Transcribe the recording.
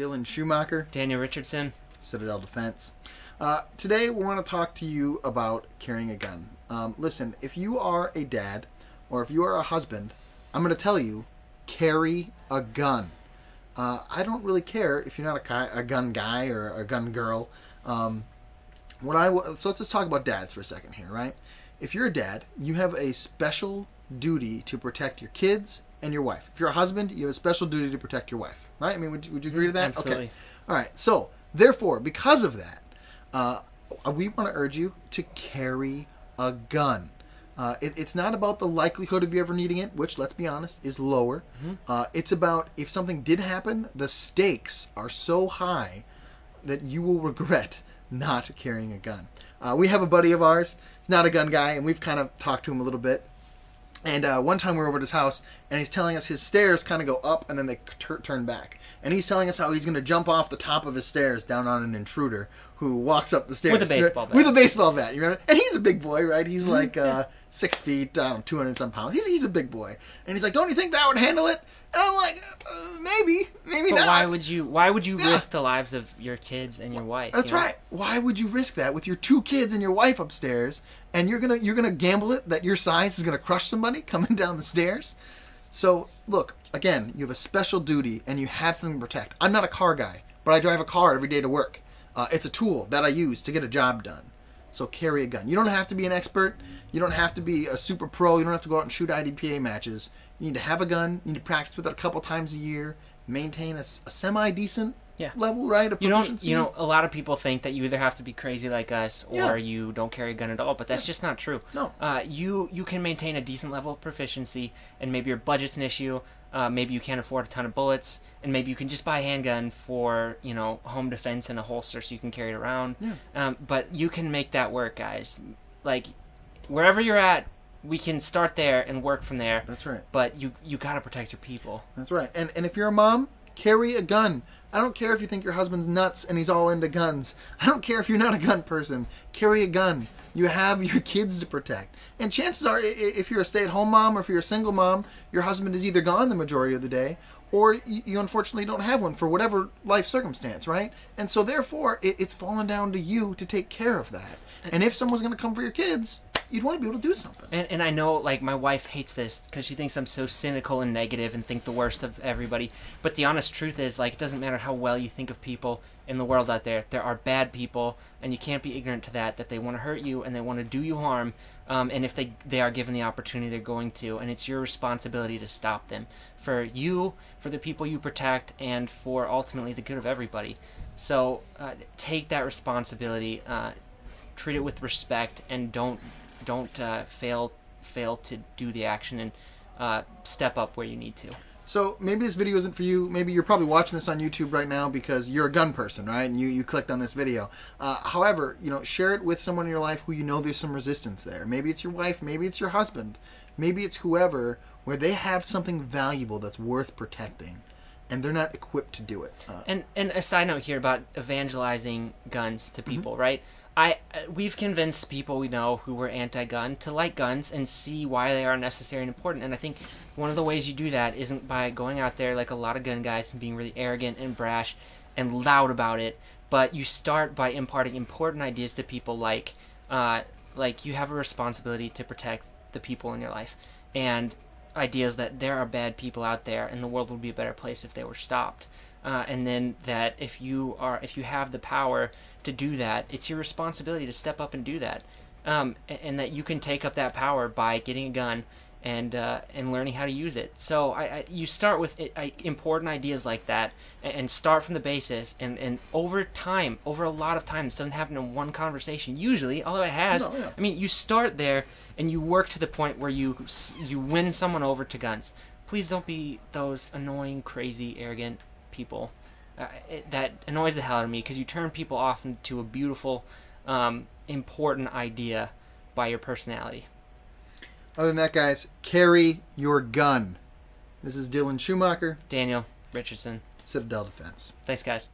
Dylan Schumacher, Daniel Richardson, Citadel Defense. Today we want to talk to you about carrying a gun. Listen, if you are a dad or if you are a husband, I'm going to tell you, carry a gun. I don't really care if you're not a gun guy or a gun girl. So let's just talk about dads for a second here, right? If you're a dad, you have a special duty to protect your kids and your wife. If you're a husband, you have a special duty to protect your wife, right? I mean, would you agree to that? Absolutely. Okay. All right. So, therefore, because of that, we want to urge you to carry a gun. It's not about the likelihood of you ever needing it, which, let's be honest, is lower. Mm-hmm. It's about if something did happen, the stakes are so high that you will regret not carrying a gun. We have a buddy of ours, he's not a gun guy, and we've kind of talked to him a little bit. And one time we were over at his house, and he's telling us his stairs kind of go up and then they turn back. And he's telling us how he's going to jump off the top of his stairs down on an intruder who walks up the stairs. With a baseball bat. With a baseball bat, you remember? And he's a big boy, right? He's like 6 feet, 200-some pounds. He's a big boy. And he's like, don't you think that would handle it? And I'm like, maybe but not. Why would you risk the lives of your kids and your wife? That's right. Why would you risk that with your 2 kids and your wife upstairs? And you're gonna gamble it that your size is gonna crush somebody coming down the stairs? So look, again, you have a special duty and you have something to protect. I'm not a car guy, but I drive a car every day to work. It's a tool that I use to get a job done. So carry a gun. You don't have to be an expert. You don't have to be a super pro. You don't have to go out and shoot IDPA matches. You need to have a gun. You need to practice with it a couple times a year. Maintain a semi-decent level, right? You know, a lot of people think that you either have to be crazy like us or you don't carry a gun at all, but that's just not true. No. You can maintain a decent level of proficiency, and maybe your budget's an issue. Maybe you can't afford a ton of bullets, and maybe you can just buy a handgun for, home defense and a holster so you can carry it around. Yeah. But you can make that work, guys. Like, wherever you're at, we can start there and work from there. That's right. But you got to protect your people. That's right. And if you're a mom, carry a gun. I don't care if you think your husband's nuts and he's all into guns. I don't care if you're not a gun person. Carry a gun. You have your kids to protect. And chances are, if you're a stay-at-home mom or if you're a single mom, your husband is either gone the majority of the day or you unfortunately don't have one for whatever life circumstance, right? And so therefore, it's fallen down to you to take care of that. And if someone's going to come for your kids, you'd want to be able to do something. And I know, like, my wife hates this because she thinks I'm so cynical and negative and think the worst of everybody. But the honest truth is, like, it doesn't matter how well you think of people in the world out there. There are bad people, and you can't be ignorant to that they want to hurt you and they want to do you harm. And if they are given the opportunity, they're going to. And it's your responsibility to stop them. For you, for the people you protect, and for ultimately the good of everybody. So take that responsibility, treat it with respect, and don't fail to do the action, and step up where you need to. So maybe this video isn't for you. Maybe you're probably watching this on YouTube right now because you're a gun person, right? And you clicked on this video. However, share it with someone in your life who you know there's some resistance there. Maybe it's your wife. Maybe it's your husband. Maybe it's whoever, where they have something valuable that's worth protecting, and they're not equipped to do it. And a side note here about evangelizing guns to people, right? We've convinced people we know who were anti-gun to like guns and see why they are necessary and important. And I think one of the ways you do that isn't by going out there like a lot of gun guys and being really arrogant and brash and loud about it, but you start by imparting important ideas to people like you have a responsibility to protect the people in your life, and ideas that there are bad people out there and the world would be a better place if they were stopped. And then that if you have the power to do that, it's your responsibility to step up and do that, and that you can take up that power by getting a gun and learning how to use it. So you start with important ideas like that, and start from the basis, and over time, over a lot of time, this doesn't happen in one conversation usually, although it has. No, yeah. I mean, you start there and you work to the point where you win someone over to guns. Please don't be those annoying, crazy, arrogant people. That annoys the hell out of me because you turn people off into a beautiful, important idea by your personality. Other than that, guys, carry your gun. This is Dylan Schumacher, Daniel Richardson, Citadel Defense. Thanks, guys.